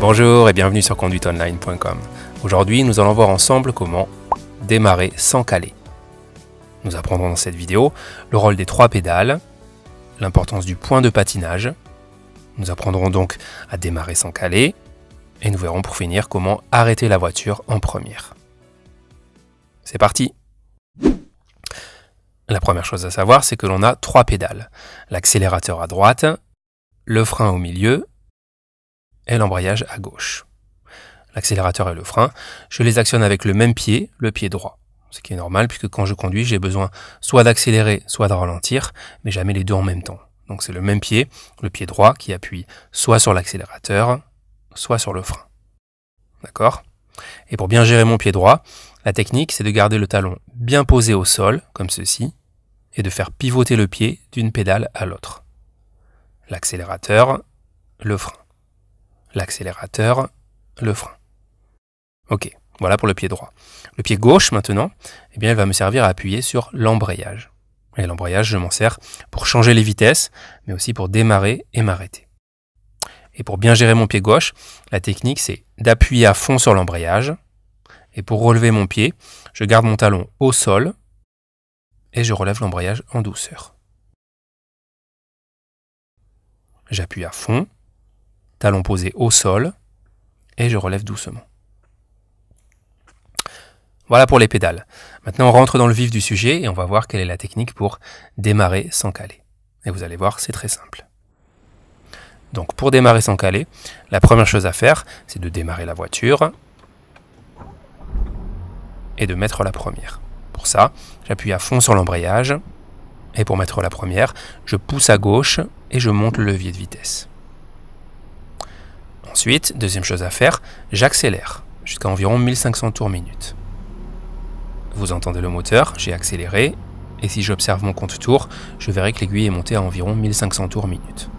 Bonjour et bienvenue sur conduiteonline.com. Aujourd'hui, nous allons voir ensemble comment démarrer sans caler. Nous apprendrons dans cette vidéo le rôle des 3 pédales, l'importance du point de patinage. Nous apprendrons donc à démarrer sans caler et nous verrons pour finir comment arrêter la voiture en première. C'est parti! La première chose à savoir, c'est que l'on a 3 pédales. L'accélérateur à droite, le frein au milieu et l'embrayage à gauche. L'accélérateur et le frein, je les actionne avec le même pied, le pied droit. Ce qui est normal puisque quand je conduis, j'ai besoin soit d'accélérer, soit de ralentir, mais jamais les deux en même temps. Donc c'est le même pied, le pied droit, qui appuie soit sur l'accélérateur, soit sur le frein. D'accord ? Et pour bien gérer mon pied droit, la technique, c'est de garder le talon bien posé au sol, comme ceci, et de faire pivoter le pied d'une pédale à l'autre. L'accélérateur, le frein. L'accélérateur, le frein. Ok, voilà pour le pied droit. Le pied gauche, maintenant, eh bien, il va me servir à appuyer sur l'embrayage. Et l'embrayage, je m'en sers pour changer les vitesses, mais aussi pour démarrer et m'arrêter. Et pour bien gérer mon pied gauche, la technique, c'est d'appuyer à fond sur l'embrayage. Et pour relever mon pied, je garde mon talon au sol et je relève l'embrayage en douceur. J'appuie à fond, talon posé au sol et je relève doucement. Voilà pour les pédales. Maintenant, on rentre dans le vif du sujet et on va voir quelle est la technique pour démarrer sans caler. Et vous allez voir, c'est très simple. Donc, pour démarrer sans caler, la première chose à faire, c'est de démarrer la voiture et de mettre la première. Pour ça, j'appuie à fond sur l'embrayage et pour mettre la première, je pousse à gauche et je monte le levier de vitesse. Ensuite, deuxième chose à faire, j'accélère jusqu'à environ 1500 tours minute. Vous entendez le moteur, j'ai accéléré et si j'observe mon compte tours, je verrai que l'aiguille est montée à environ 1500 tours minute.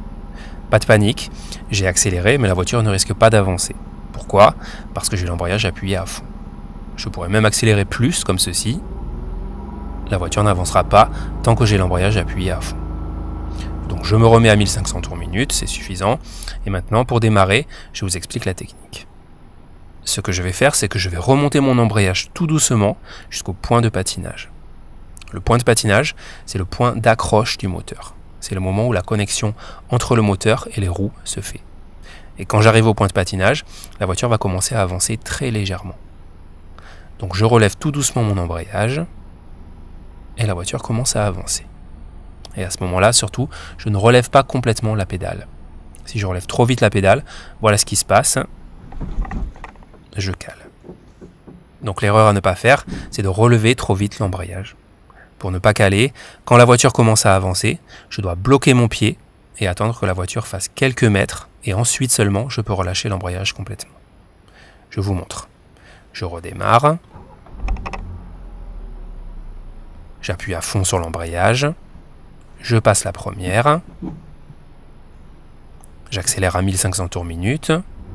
Pas de panique, j'ai accéléré mais la voiture ne risque pas d'avancer. Pourquoi ? Parce que j'ai l'embrayage appuyé à fond. Je pourrais même accélérer plus, comme ceci. La voiture n'avancera pas tant que j'ai l'embrayage appuyé à fond. Donc je me remets à 1500 tours minute, c'est suffisant. Et maintenant, pour démarrer, je vous explique la technique. Ce que je vais faire, c'est que je vais remonter mon embrayage tout doucement jusqu'au point de patinage. Le point de patinage, c'est le point d'accroche du moteur. C'est le moment où la connexion entre le moteur et les roues se fait. Et quand j'arrive au point de patinage, la voiture va commencer à avancer très légèrement. Donc je relève tout doucement mon embrayage et la voiture commence à avancer. Et à ce moment-là, surtout, je ne relève pas complètement la pédale. Si je relève trop vite la pédale, voilà ce qui se passe. Je cale. Donc l'erreur à ne pas faire, c'est de relever trop vite l'embrayage. Pour ne pas caler, quand la voiture commence à avancer, je dois bloquer mon pied et attendre que la voiture fasse quelques mètres et ensuite seulement je peux relâcher l'embrayage complètement. Je vous montre. Je redémarre. J'appuie à fond sur l'embrayage. Je passe la première. J'accélère à 1500 tours minute.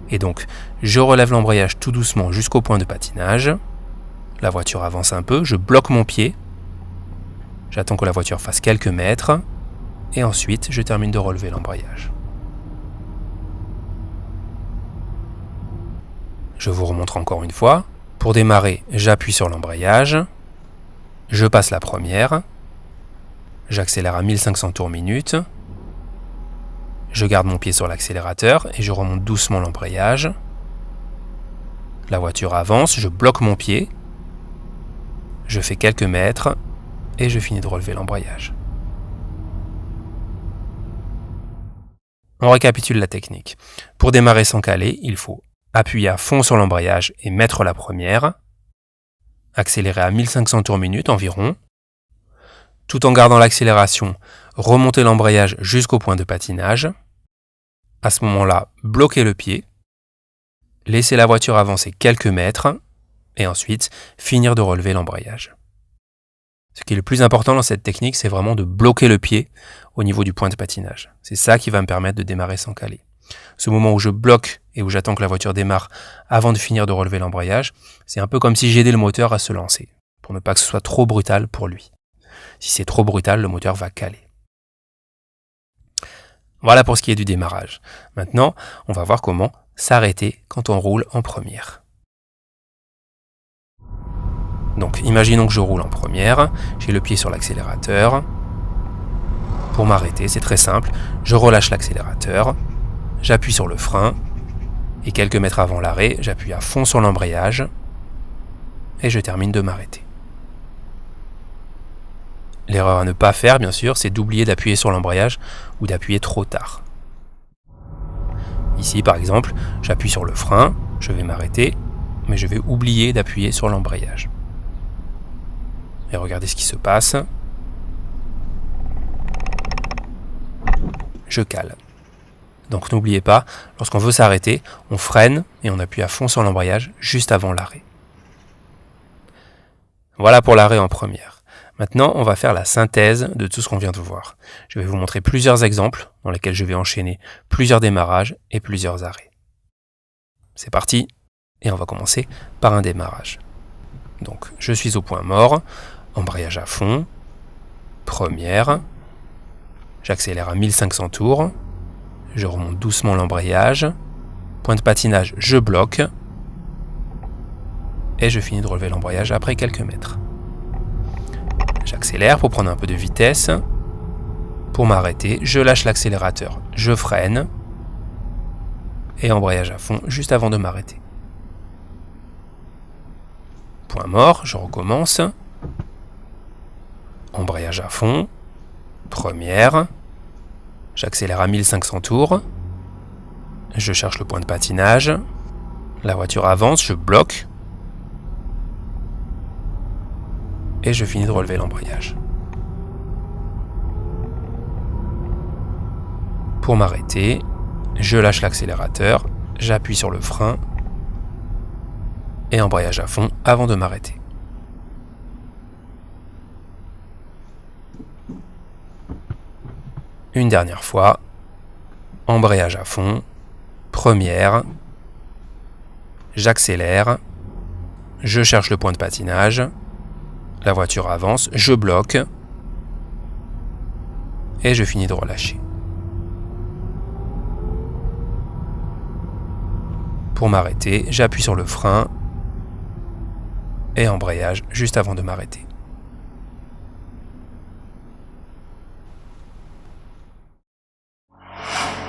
Et donc, je relève l'embrayage tout doucement jusqu'au point de patinage. La voiture avance un peu. Je bloque mon pied. J'attends que la voiture fasse quelques mètres. Et ensuite, je termine de relever l'embrayage. Je vous remontre encore une fois. Pour démarrer, j'appuie sur l'embrayage. Je passe la première. J'accélère à 1500 tours minute. Je garde mon pied sur l'accélérateur et je remonte doucement l'embrayage. La voiture avance, je bloque mon pied. Je fais quelques mètres et je finis de relever l'embrayage. On récapitule la technique. Pour démarrer sans caler, il faut appuyer à fond sur l'embrayage et mettre la première. Accélérer à 1500 tours minute environ. Tout en gardant l'accélération, remonter l'embrayage jusqu'au point de patinage. À ce moment-là, bloquer le pied. Laisser la voiture avancer quelques mètres. Et ensuite, finir de relever l'embrayage. Ce qui est le plus important dans cette technique, c'est vraiment de bloquer le pied au niveau du point de patinage. C'est ça qui va me permettre de démarrer sans caler. Ce moment où je bloque et où j'attends que la voiture démarre avant de finir de relever l'embrayage, c'est un peu comme si j'aidais le moteur à se lancer, pour ne pas que ce soit trop brutal pour lui. Si c'est trop brutal, le moteur va caler. Voilà pour ce qui est du démarrage. Maintenant, on va voir comment s'arrêter quand on roule en première. Donc imaginons que je roule en première, j'ai le pied sur l'accélérateur. Pour m'arrêter, c'est très simple, je relâche l'accélérateur, j'appuie sur le frein, et quelques mètres avant l'arrêt, j'appuie à fond sur l'embrayage, et je termine de m'arrêter. L'erreur à ne pas faire, bien sûr, c'est d'oublier d'appuyer sur l'embrayage ou d'appuyer trop tard. Ici, par exemple, j'appuie sur le frein, je vais m'arrêter, mais je vais oublier d'appuyer sur l'embrayage. Et regardez ce qui se passe. Je cale. Donc n'oubliez pas, lorsqu'on veut s'arrêter, on freine et on appuie à fond sur l'embrayage juste avant l'arrêt. Voilà pour l'arrêt en première. Maintenant, on va faire la synthèse de tout ce qu'on vient de voir. Je vais vous montrer plusieurs exemples dans lesquels je vais enchaîner plusieurs démarrages et plusieurs arrêts. C'est parti, et on va commencer par un démarrage. Donc, je suis au point mort, embrayage à fond, première, j'accélère à 1500 tours, je remonte doucement l'embrayage, point de patinage, je bloque, et je finis de relever l'embrayage après quelques mètres. J'accélère pour prendre un peu de vitesse. Pour m'arrêter, je lâche l'accélérateur, je freine, et embrayage à fond juste avant de m'arrêter. Point mort, je recommence. Embrayage à fond, première, j'accélère à 1500 tours, je cherche le point de patinage, la voiture avance, je bloque, et je finis de relever l'embrayage. Pour m'arrêter, je lâche l'accélérateur, j'appuie sur le frein, et embrayage à fond avant de m'arrêter. Une dernière fois, embrayage à fond, première, j'accélère, je cherche le point de patinage, la voiture avance, je bloque, et je finis de relâcher. Pour m'arrêter, j'appuie sur le frein, et embrayage juste avant de m'arrêter.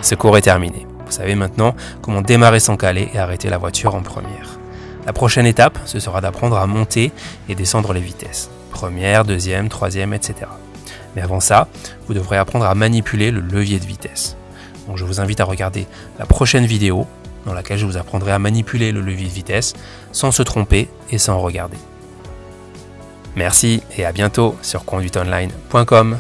Ce cours est terminé. Vous savez maintenant comment démarrer sans caler et arrêter la voiture en première. La prochaine étape, ce sera d'apprendre à monter et descendre les vitesses. Première, deuxième, troisième, etc. Mais avant ça, vous devrez apprendre à manipuler le levier de vitesse. Donc je vous invite à regarder la prochaine vidéo dans laquelle je vous apprendrai à manipuler le levier de vitesse sans se tromper et sans regarder. Merci et à bientôt sur conduiteonline.com.